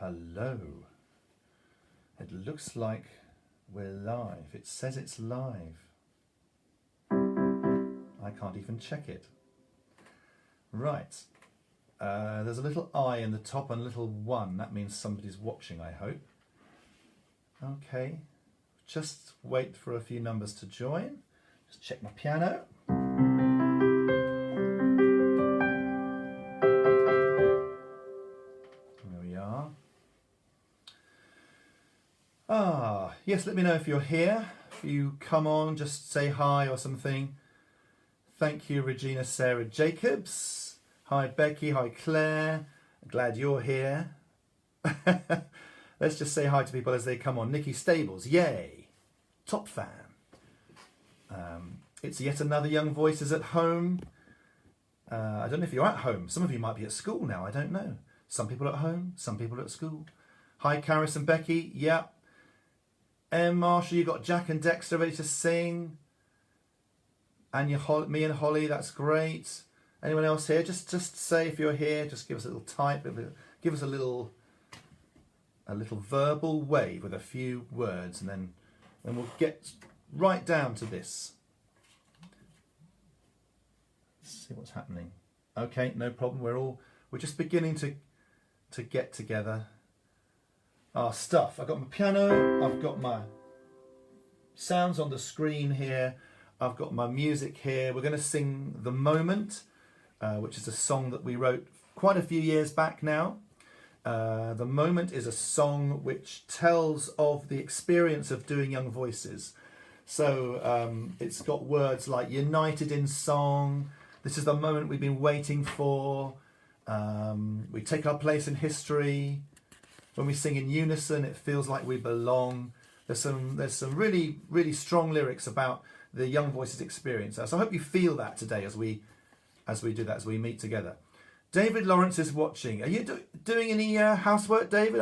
Hello. It looks like we're live. It says it's live. I can't even check it. Right. There's a little I in the top and a little 1. That means somebody's watching, I hope. Okay. Just wait for a few numbers to join. Just check my piano. There we are. Yes, let me know if you're here. If you come on, just say hi or something. Thank you, Regina Sarah Jacobs. Hi, Becky. Hi, Claire. Glad you're here. Let's just say hi to people as they come on. Nikki Stables, yay. Top fan. It's yet another Young Voices at home. I don't know if you're at home. Some of you might be at school now. I don't know. Some people at home, some people at school. Hi, Caris and Becky. Yep. Marshall, you got Jack and Dexter ready to sing. And me and Holly, that's great. Anyone else here? Just say if you're here. Just give us a little type. Give us a little verbal wave with a few words, and then we'll get right down to this. Let's see what's happening. Okay, no problem. We're just beginning to get together. Our stuff. I've got my piano. I've got my sounds on the screen here. I've got my music here. We're going to sing The Moment, which is a song that we wrote quite a few years back now. The Moment is a song which tells of the experience of doing Young Voices. So it's got words like united in song. This is the moment we've been waiting for. We take our place in history. When we sing in unison, it feels like we belong. There's some really, really strong lyrics about the Young Voices experience. So I hope you feel that today as we do that, as we meet together. David Lawrence is watching. Are you doing any housework, David?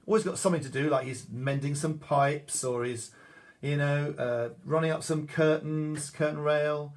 Always got something to do, like he's mending some pipes, or he's, running up some curtain rail,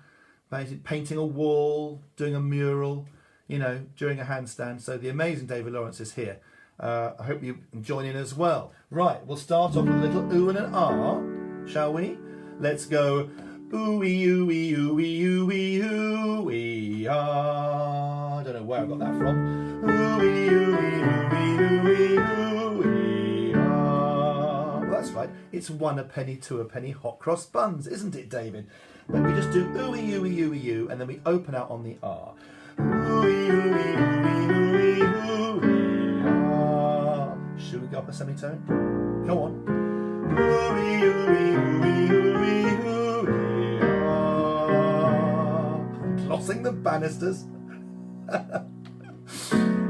painting a wall, doing a mural, during a handstand. So the amazing David Lawrence is here. I hope you join in as well. Right, we'll start off with a little ooh and an ah, shall we? Let's go ooh-wee, ooh-wee, ooh-wee, ooh-wee, ooh-wee, ah. I don't know where I got that from. Ooh-wee, ooh-wee, ooh-wee, ooh-wee, ooh-wee, ah. Well, that's right. It's 1 a penny, 2 a penny, hot cross buns, isn't it, David? But we just do ooh-wee, ooh-wee, ooh-wee, ooh, and then we open out on the ah. Ooh-wee, ooh-wee, ooh-wee, ooh-wee, ooh-wee, ah. Should we go up a semitone? Come on. Ooh-wee, ooh-wee, ooh-wee, ooh-wee, ooh-wee, ah. Glossing the banisters.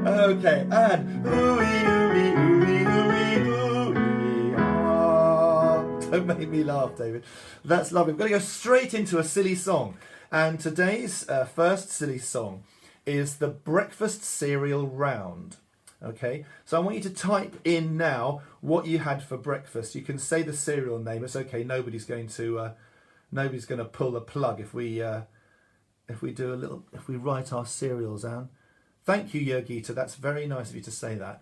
Okay, and ooh-wee, ooh-wee, ooh-wee, ooh-wee, ooh-wee, ah. Don't make me laugh, David. That's lovely. We're going to go straight into a silly song. And today's first silly song is the breakfast cereal round. Okay, so I want you to type in now what you had for breakfast. You can say the cereal name. It's okay. Nobody's going to pull the plug if we write our cereals down. Thank you, Yogita. That's very nice of you to say that.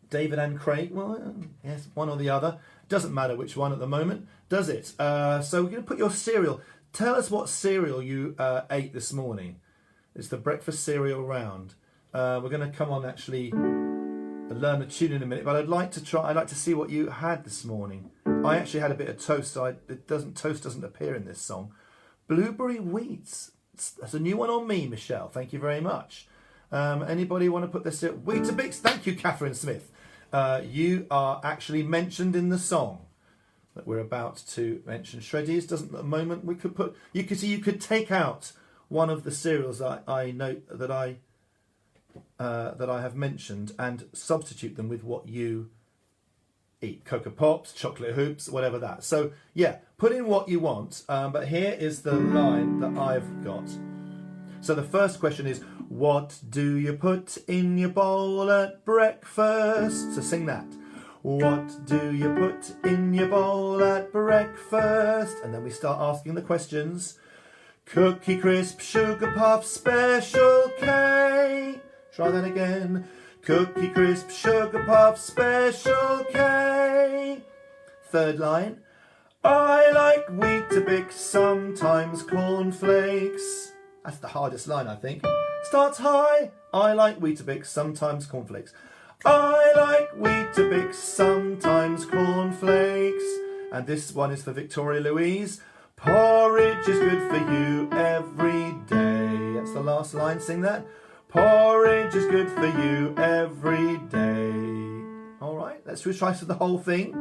David and Craig. Well, yes, one or the other. Doesn't matter which one at the moment, does it? So we're going to put your cereal. Tell us what cereal you ate this morning. It's the breakfast cereal round. We're going to come on actually learn a tune in a minute, but I'd like to see what you had this morning. I actually had a bit of toast. Toast doesn't appear in this song. Blueberry wheats. That's a new one on me, Michelle. Thank you very much. Anybody want to put this in? Weetabix. Thank you, Catherine Smith. You are actually mentioned in the song that we're about to mention. Shreddies doesn't at the moment. We could put. You could take out one of the cereals that I note that I have mentioned and substitute them with what you eat. Cocoa Pops, chocolate hoops, whatever that. So yeah, put in what you want. But here is the line that I've got. So the first question is, what do you put in your bowl at breakfast? So sing that. What do you put in your bowl at breakfast? And then we start asking the questions. Cookie Crisp, Sugar Puff, Special K. Try that again. Cookie Crisp, Sugar Puff, Special K. Third line. I like Weetabix, sometimes cornflakes. That's the hardest line, I think. Starts high. I like Weetabix, sometimes cornflakes. I like Weetabix, sometimes cornflakes. And this one is for Victoria Louise. Porridge is good for you every day. That's the last line. Sing that. Porridge is good for you every day. All right, let's try the whole thing.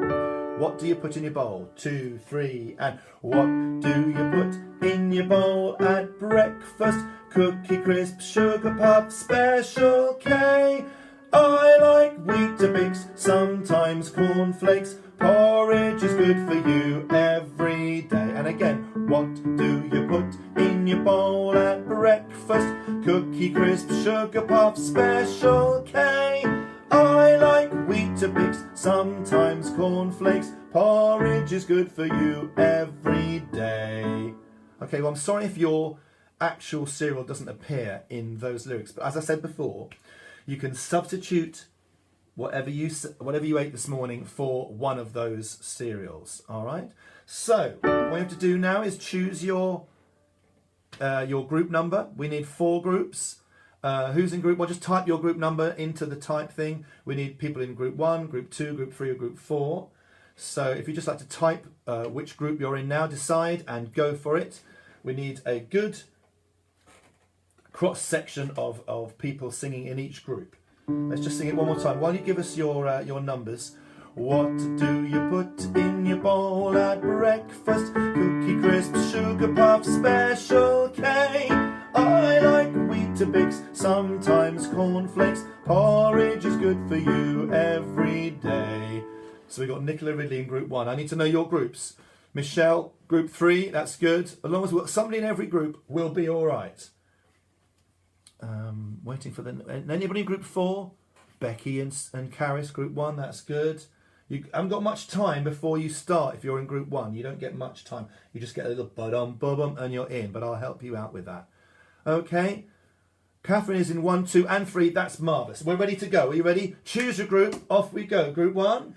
What do you put in your bowl? 2, 3, and what do you put in your bowl at breakfast? Cookie Crisp, Sugar Puff, Special K. I like Weetabix, sometimes cornflakes. Porridge is good for you every day. And again, what do you put in your bowl at breakfast? Cookie Crisp, Sugar Puff, Special K. I like Weetabix, sometimes cornflakes. Porridge is good for you every day. Okay, well, I'm sorry if your actual cereal doesn't appear in those lyrics, but as I said before, you can substitute whatever you ate this morning for one of those cereals. All right. So what we have to do now is choose your group number. We need 4 groups. Who's in group 1? Just type your group number into the type thing. We need people in group 1, group 2, group 3, or group 4. So if you just like to type which group you're in now, decide and go for it. We need a good cross section of people singing in each group. Let's just sing it one more time. Why don't you give us your numbers? What do you put in your bowl at breakfast? Cookie Crisp, Sugar Puff, Special K. I like Weetabix, sometimes cornflakes. Porridge is good for you every day. So we've got Nicola Ridley in group 1. I need to know your groups. Michelle, group 3, that's good. As long as we've got somebody in every group, we'll be all right. Waiting for anybody in group 4? Becky and Caris, group 1, that's good. You haven't got much time before you start if you're in group 1. You don't get much time. You just get a little bum and you're in, but I'll help you out with that. Okay. Catherine is in 1, 2 and 3. That's marvellous. We're ready to go. Are you ready? Choose your group. Off we go. Group 1.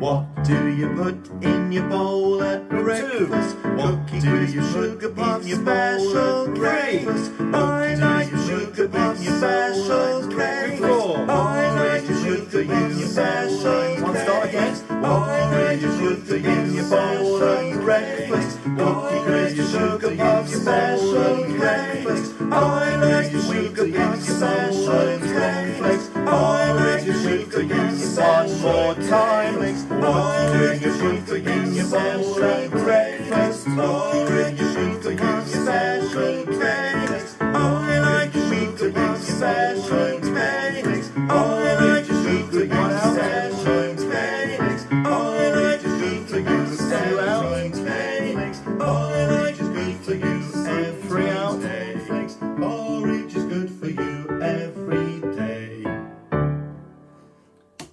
What do you put in your bowl at breakfast? Cookie Crisp, Sugar Puff, Special K. I like Sugar Puff, Special K. I like Sugar Puff, Special K. One start again. I like Sugar in your bowl at breakfast. Cookie Crisp, Sugar Puff, Special K. I like Sugar Puff, Special K. I like Sugar in your one more time. What do you put in your bowl at breakfast? What do you put in your special cakes? I like sugar in your special cakes. I like sugar in your special cakes. I like sugar in your special cakes. I like sugar for you every day. Porridge is good for you every day.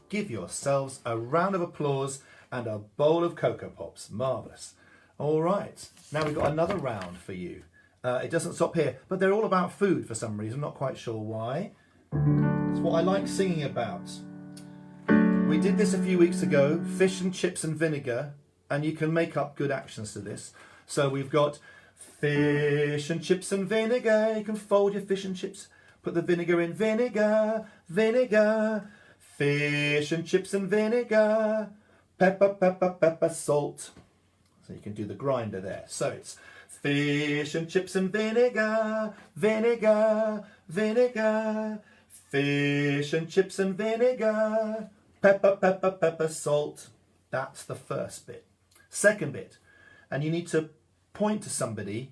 Give yourselves a round of applause and a bowl of Cocoa Pops. Marvellous. All right. Now we've got another round for you. It doesn't stop here, but they're all about food for some reason. I'm not quite sure why. It's what I like singing about. We did this a few weeks ago, fish and chips and vinegar, and you can make up good actions to this. So we've got fish and chips and vinegar. You can fold your fish and chips, put the vinegar in vinegar, vinegar. Fish and chips and vinegar, pepper, pepper, pepper, salt. So you can do the grinder there. So it's fish and chips and vinegar, vinegar, vinegar. Fish and chips and vinegar, pepper, pepper, pepper, salt. That's the first bit. Second bit, and you need to point to somebody.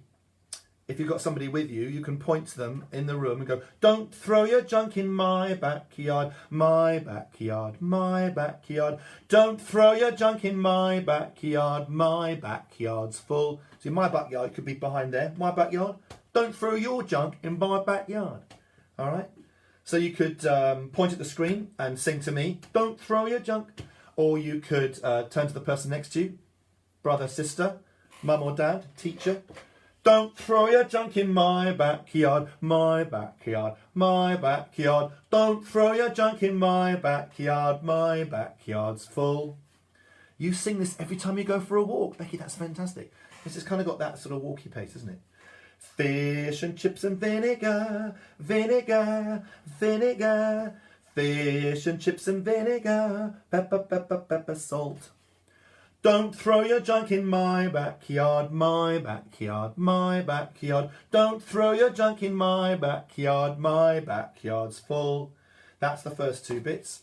If you've got somebody with you, you can point to them in the room and go, don't throw your junk in my backyard, my backyard, my backyard. Don't throw your junk in my backyard, my backyard's full. See, my backyard could be behind there, my backyard. Don't throw your junk in my backyard. All right? So you could point at the screen and sing to me, don't throw your junk. Or you could turn to the person next to you, brother, sister, mum or dad, teacher. Don't throw your junk in my backyard, my backyard, my backyard. Don't throw your junk in my backyard, my backyard's full. You sing this every time you go for a walk. Becky, that's fantastic. It's just kind of got that sort of walky pace, isn't it? Fish and chips and vinegar, vinegar, vinegar. Fish and chips and vinegar, pepper, pepper, pepper, salt. Don't throw your junk in my backyard, my backyard, my backyard. Don't throw your junk in my backyard, my backyard's full. That's the first two bits.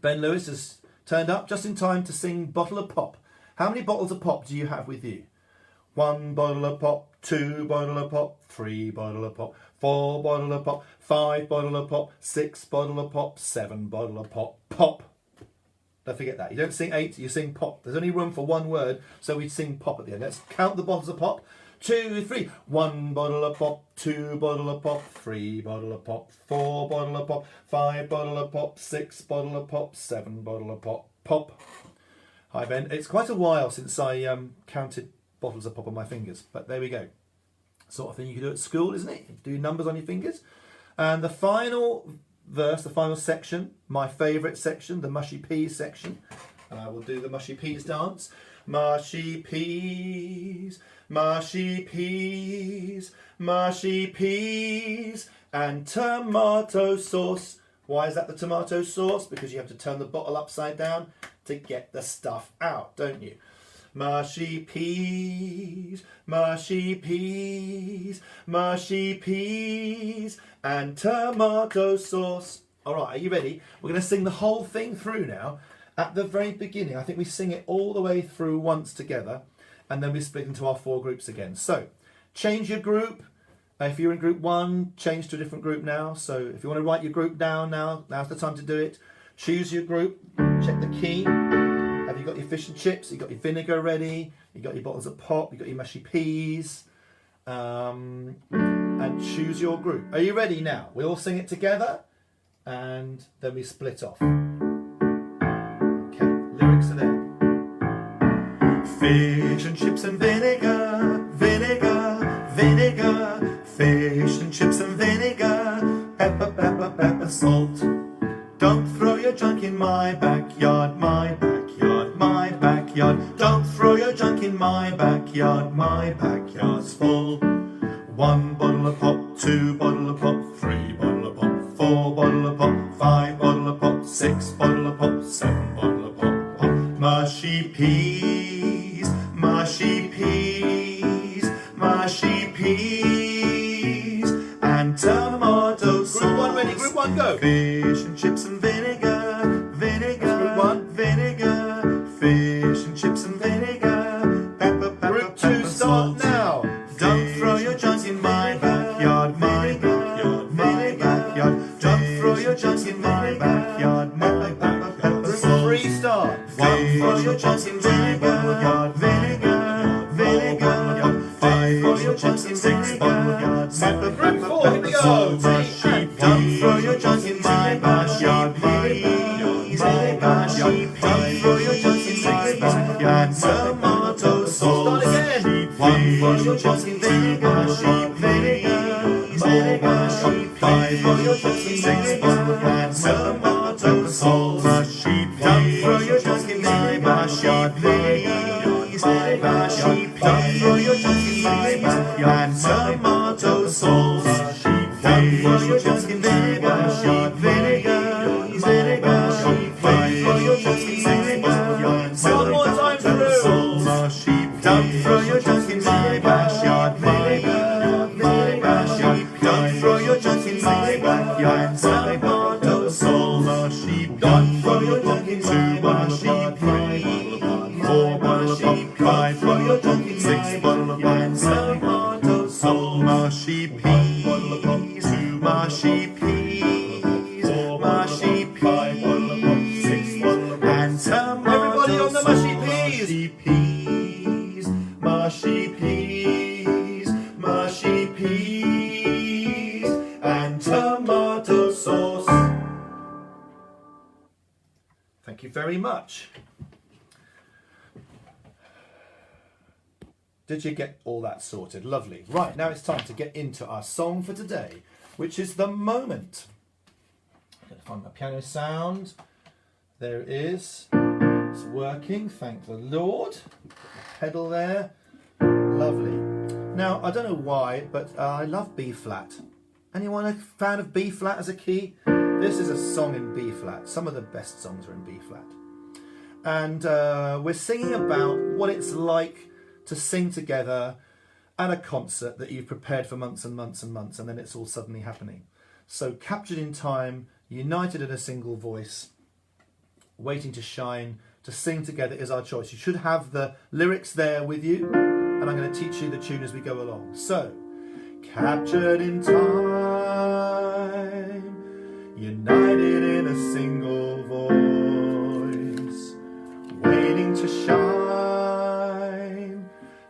Ben Lewis has turned up just in time to sing Bottle of Pop. How many bottles of pop do you have with you? 1 bottle of pop, 2 bottle of pop, 3 bottle of pop, 4 bottle of pop, 5 bottle of pop, 6 bottle of pop, 7 bottle of pop, pop. Don't forget that. You don't sing 8, you sing pop. There's only room for one word, so we sing pop at the end. Let's count the bottles of pop. 2, 3. 1 bottle of pop, 2 bottle of pop, 3 bottle of pop, 4 bottle of pop, 5 bottle of pop, 6 bottle of pop, 7 bottle of pop, pop. Hi Ben. It's quite a while since I counted bottles of pop on my fingers, but there we go. Sort of thing you can do at school, isn't it? Do numbers on your fingers. And the final verse, the final section, my favourite section, the mushy peas section. And I will do the mushy peas dance. Mushy peas, mushy peas, mushy peas, and tomato sauce. Why is that the tomato sauce? Because you have to turn the bottle upside down to get the stuff out, don't you? Mushy peas, mushy peas, mushy peas, and tomato sauce. All right, are you ready? We're going to sing the whole thing through now. At the very beginning, I think we sing it all the way through once together, and then we split into our 4 groups again. So, change your group. If you're in group 1, change to a different group now. So, if you want to write your group down now, now's the time to do it. Choose your group, check the key. Have you got your fish and chips? You got your vinegar ready? You got your bottles of pop? You got your mushy peas? And choose your group. Are you ready now? We all sing it together, and then we split off. Okay, lyrics are there. Fish and chips and vinegar, vinegar, vinegar. Fish and chips and vinegar, pepper, pepper, pepper, salt. Don't throw your junk in my backyard, my backyard, my backyard. Don't throw your junk in my backyard's full. 1 bottle of pop, 2 bottle of pop, 3 bottle of pop, 4 bottle of pop, 5 bottle of pop, 6 bottle of pop, 7 bottle of pop, pop. Mushy peas, mushy peas, mushy peas, and tomato sauce. Group 1 ready, group 1 go. Fish and chips and vinegar, vinegar, group 1, vinegar. Fish and chips and vinegar, pepper, pepper, group 2 pepper, start now. Don't throw your junk in my backyard, my backyard, my backyard. Don't throw your junk in my backyard, my backyard. Group 3 start. Don't throw your junk in my backyard, vinegar, vinegar. 5 throw your junk in vinegar, pepper, group 4, here we go. Don't throw your junk in my backyard, please, my backyard. Don't throw your junk in my backyard, tomato sauce. Start again. 1 throw your junk in vinegar, please, my backyard. 5 throw your junk in vinegar, tomato sauce. Don't throw your junk in my backyard, please, my backyard. Don't throw your junk in my backyard, tomato sauce. Don't throw your junk in vinegar, vinegar, vinegar. 5 throw your junk in vinegar, one more time through. Don't throw your junk in my backyard, vinegar, vinegar. Don't throw your junk in my backyard, tomato sauce. Don't throw your junk in my backyard, 4 bottle of pop, 5 throw your junk in 6 bottle of pop, tomato sauce. Mushy peas, mushy peas, mushy peas, and tomato. Everybody on the mushy peas, mushy peas, mushy peas, and tomato sauce. Thank you very much. Did you get all that sorted? Lovely. Right, now it's time to get into our song for today, which is The Moment. I'm going to find my piano sound. There it is. It's working, thank the Lord. Put the pedal there. Lovely. Now, I don't know why, but I love B flat. Anyone a fan of B flat as a key? This is a song in B flat. Some of the best songs are in B flat. And we're singing about what it's like to sing together at a concert that you've prepared for months and months and months, and then it's all suddenly happening. So captured in time, united in a single voice, waiting to shine, to sing together is our choice. You should have the lyrics there with you, and I'm going to teach you the tune as we go along. So, captured in time, united in a single voice, waiting to shine,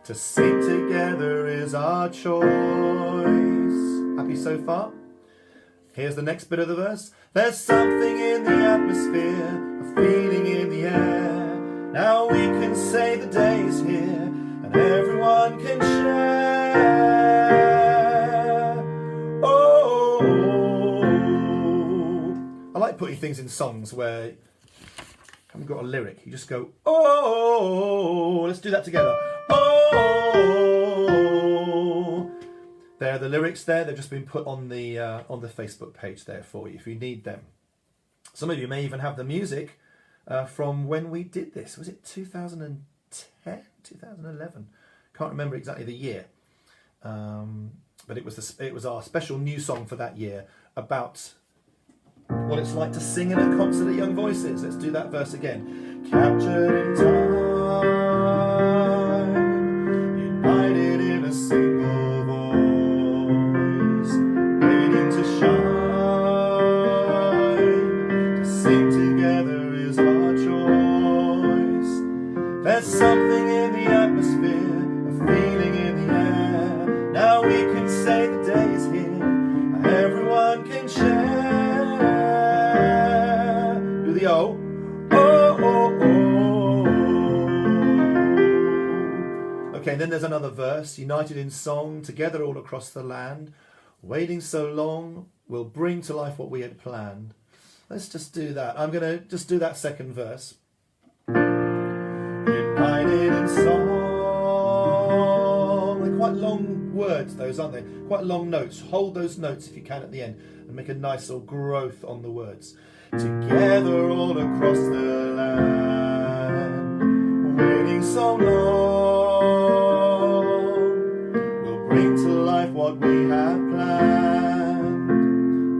to sing together is our choice. Happy so far? Here's the next bit of the verse. There's something in the atmosphere, a feeling in the air. Now we can say the day is here, and everyone can share. Oh, I like putting things in songs where you haven't got a lyric. You just go, oh, let's do that together. Oh, there are the lyrics there. They've just been put on the Facebook page there for you if you need them. Some of you may even have the music from when we did this. Was it 2010, 2011? Can't remember exactly the year. But it was our special new song for that year about what it's like to sing in a concert at Young Voices. Let's do that verse again. Captured in time, united in a single voice, waiting to shine, to sing together is our choice. There's something in the atmosphere, a feeling in the air. Now we can say the day is here, everyone can share. Do the O. Oh, oh, oh. Okay, then there's another verse. United in song, together all across the land. Waiting so long, we'll bring to life what we had planned. Let's just do that. I'm going to just do that second verse. United in song. They're quite long words, those, aren't they? Quite long notes. Hold those notes if you can at the end and make a nice little growth on the words. Together all across the land, waiting so long, we'll bring to life what we have planned.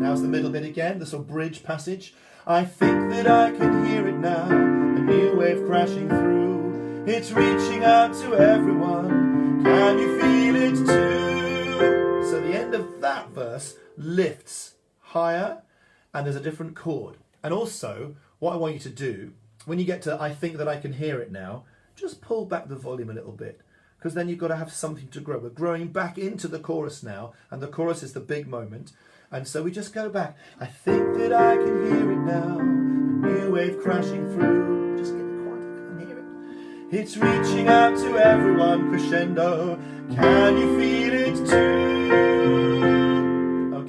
Now's the middle bit again, this little bridge passage. I think that I can hear it now, a new wave crashing through. It's reaching out to everyone, can you feel it too? So the end of that verse lifts higher, and there's a different chord. And also, what I want you to do, when you get to I think that I can hear it now, just pull back the volume a little bit, because then you've got to have something to grow. We're growing back into the chorus now, and the chorus is the big moment. And so we just go back. I think that I can hear it now, a new wave crashing through. Just get the chord, I can hear it. It's reaching out to everyone, crescendo. Can you feel it too?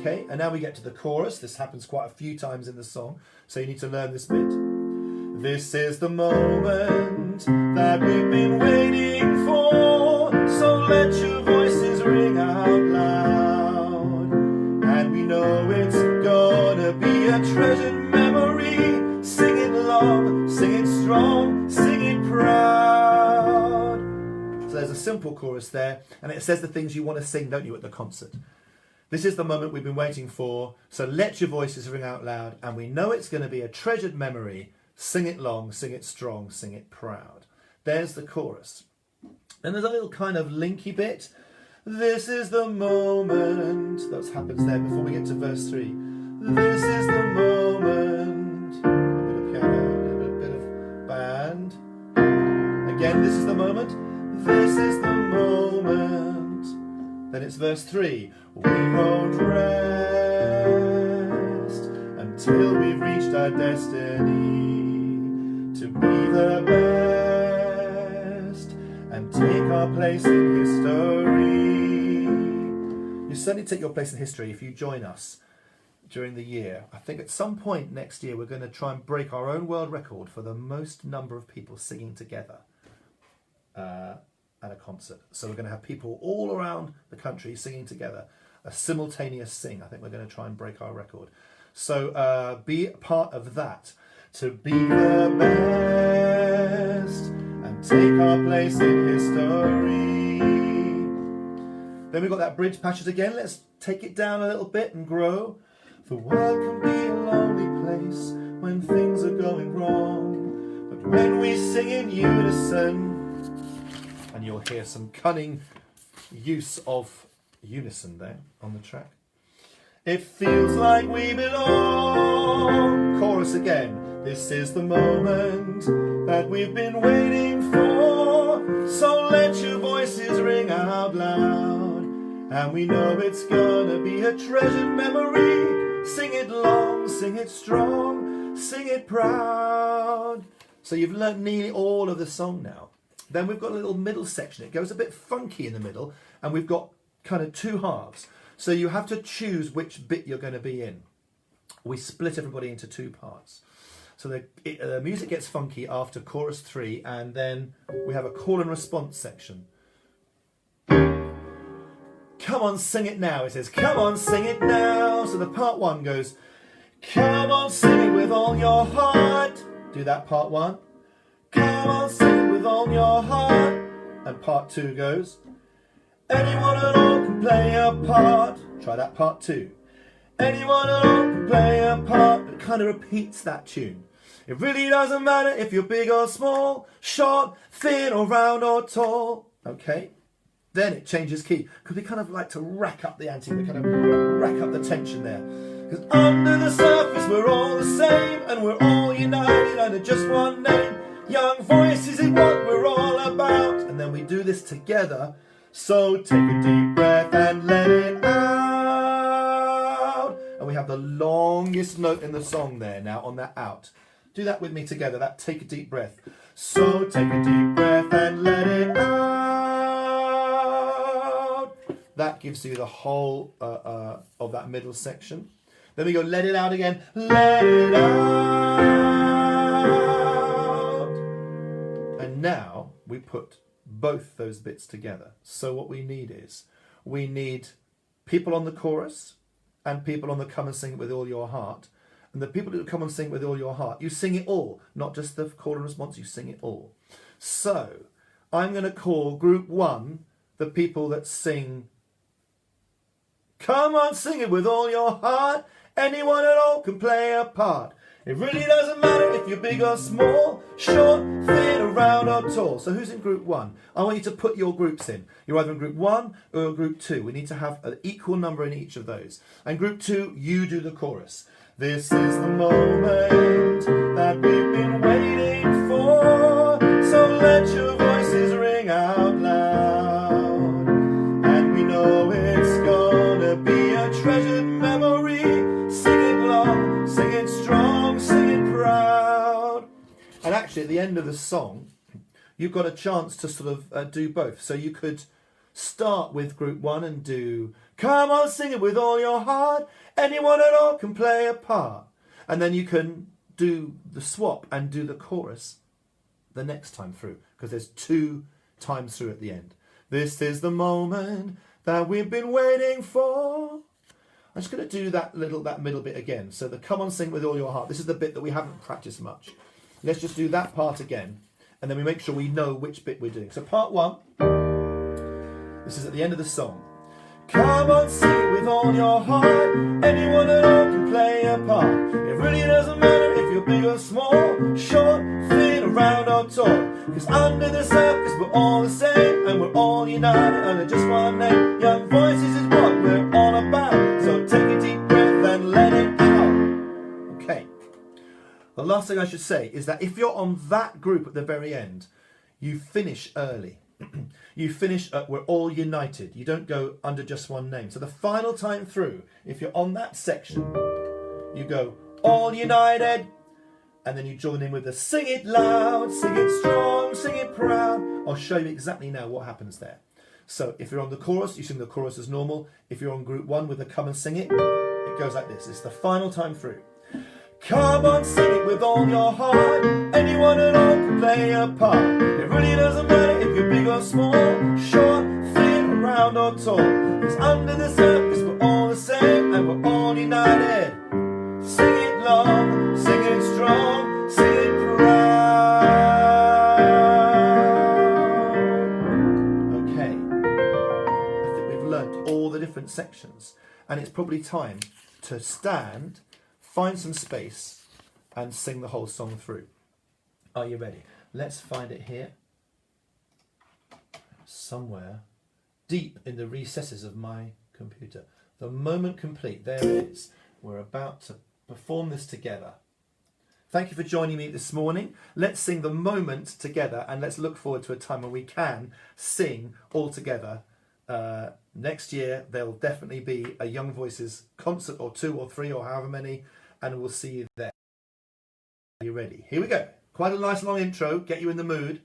Okay, and now we get to the chorus. This happens quite a few times in the song, so you need to learn this bit. This is the moment that we've been waiting for, so let your voices ring out loud. And we know it's gonna be a treasured memory. Sing it long, sing it strong, sing it proud. So there's a simple chorus there, and it says the things you want to sing, don't you, at the concert? This is the moment we've been waiting for, so let your voices ring out loud, and we know it's going to be a treasured memory. Sing it long, sing it strong, sing it proud. There's the chorus. Then there's a little kind of linky bit. This is the moment. That happens there before we get to verse 3. This is the moment. A bit of piano, a bit of band. Again, this is the moment. This is the moment. Then it's verse 3. We won't rest until we've reached our destiny, to be the best and take our place in history. You certainly take your place in history if you join us during the year. I think at some point next year we're going to try and break our own world record for the most number of people singing together at a concert. So we're going to have people all around the country singing together, a simultaneous sing. I think we're going to try and break our record. So be a part of that, to be the best and take our place in history. Then we've got that bridge passage again. Let's take it down a little bit and grow. The world can be a lonely place when things are going wrong, but when we sing in unison, and you'll hear some cunning use of unison there on the track, it feels like we belong. Chorus again. This is the moment that we've been waiting for, so let your voices ring out loud, and we know it's gonna be a treasured memory. Sing it long, sing it strong, sing it proud. So you've learnt nearly all of the song now. Then we've got a little middle section. It goes a bit funky in the middle, and we've got kind of two halves. So you have to choose which bit you're going to be in. We split everybody into two parts. So the music gets funky after chorus 3, and then we have a call and response section. Come on, sing it now. It says, come on, sing it now. So the part 1 goes, come on, sing it with all your heart. Do that part 1. Come on, sing it with all your heart. And part 2 goes, anyone at all can play a part. Try that part 2. Anyone at all can play a part. It kind of repeats that tune. It really doesn't matter if you're big or small, short, thin or round or tall. Okay? Then it changes key, because we kind of like to rack up the ante. We kind of rack up the tension there. Because under the surface we're all the same, and we're all united under just one name. Young voices is what we're all about. And then we do this together. So take a deep breath and let it out. And we have the longest note in the song there now on that out. Do that with me together, that take a deep breath. So take a deep breath and let it out. That gives you the whole of that middle section. Then we go let it out again. Let it out. And now we put both those bits together. So what we need is, we need people on the chorus and people on the come and sing it with all your heart. And the people who come and sing with all your heart, you sing it all, not just the call and response, you sing it all. So I'm going to call group 1 the people that sing, come on, sing it with all your heart. Anyone at all can play a part. It really doesn't matter if you're big or small, short, thin, or round or tall. So who's in group 1? I want you to put your groups in. You're either in group 1 or group 2. We need to have an equal number in each of those. And group 2, you do the chorus. This is the moment that we've been waiting for, so let your voices ring out loud. And we know it's gonna be a treasured memory. Sing it long, sing it strong, sing it proud. And actually at the end of the song, you've got a chance to sort of do both. So you could start with group 1 and do, come on, sing it with all your heart. Anyone at all can play a part. And then you can do the swap and do the chorus the next time through, because there's 2 times through at the end. This is the moment that we've been waiting for. I'm just going to do that middle bit again. So the come on, sing with all your heart. This is the bit that we haven't practiced much. Let's just do that part again, and then we make sure we know which bit we're doing. So part 1, this is at the end of the song. Come on, sing it with all your heart. Anyone at all can play a part. It really doesn't matter if you're big or small, short, thin, or round or tall. Because under the surface we're all the same, and we're all united under just one name. Young voices is what we're all about. So take a deep breath and let it out. Okay. The last thing I should say is that if you're on that group at the very end, you finish early. You finish we're all united. You don't go under just one name. So the final time through, if you're on that section, you go all united, and then you join in with the sing it loud, sing it strong, sing it proud. I'll show you exactly now what happens there. So if you're on the chorus, you sing the chorus as normal. If you're on group 1 with the come and sing it, it goes like this. It's the final time through. Come on, sing it with all your heart. Anyone at all can play a part. It really doesn't matter if you're big or small, short, thin, round or tall. Because under the surface we're all the same and we're all united. Sing it long, sing it strong, sing it proud. Okay, I think we've learnt all the different sections, and it's probably time to stand, find some space and sing the whole song through. Are you ready? Let's find it here. Somewhere deep in the recesses of my computer. The moment complete. There it is. We're about to perform this together. Thank you for joining me this morning. Let's sing the moment together, and let's look forward to a time when we can sing all together. Next year there'll definitely be a Young Voices concert, or 2 or 3 or however many, and we'll see you there. Are you ready? Here we go. Quite a nice long intro, get you in the mood.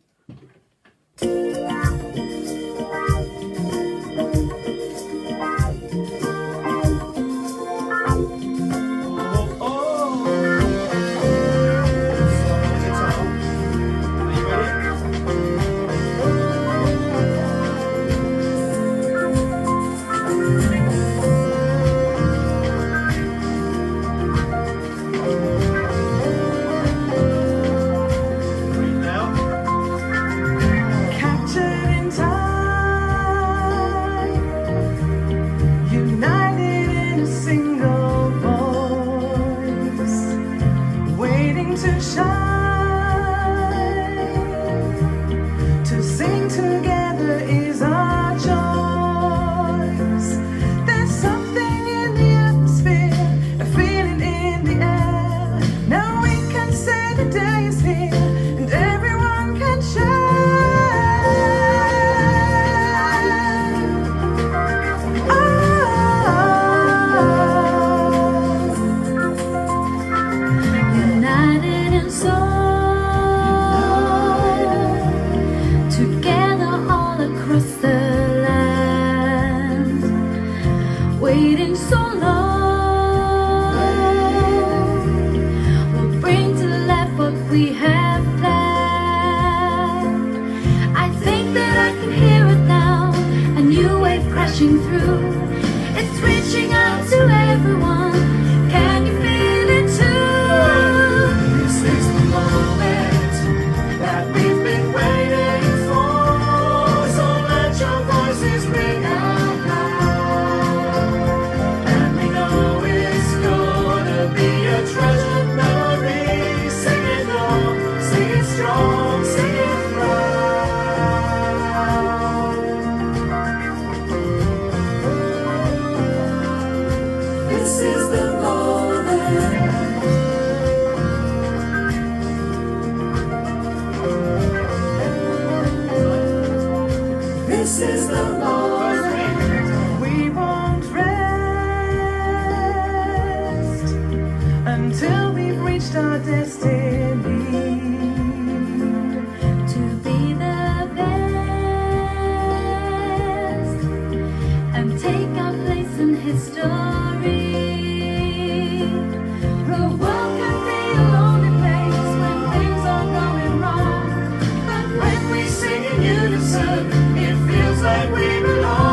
It feels like we belong.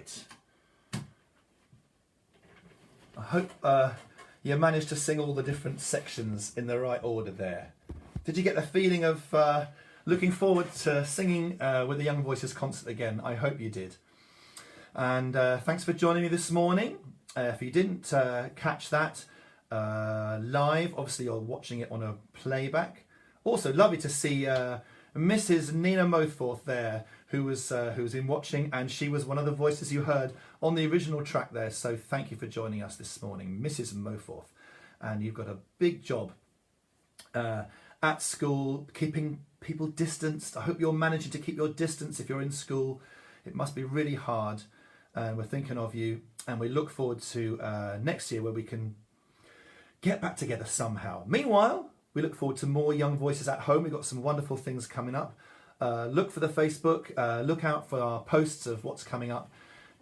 Right. I hope you managed to sing all the different sections in the right order there. Did you get the feeling of looking forward to singing with the Young Voices concert again? I hope you did. And thanks for joining me this morning. If you didn't catch that live, obviously you're watching it on a playback. Also, lovely to see Mrs. Nina Mothforth there, who was in watching, and she was one of the voices you heard on the original track there. So thank you for joining us this morning, Mrs. Mothforth. And you've got a big job at school, keeping people distanced. I hope you're managing to keep your distance if you're in school. It must be really hard. And we're thinking of you, and we look forward to next year where we can get back together somehow. Meanwhile, we look forward to more Young Voices at home. We've got some wonderful things coming up. Look for the Facebook, look out for our posts of what's coming up,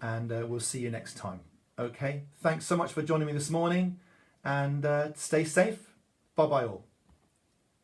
and we'll see you next time. Okay, thanks so much for joining me this morning, and stay safe. Bye-bye all.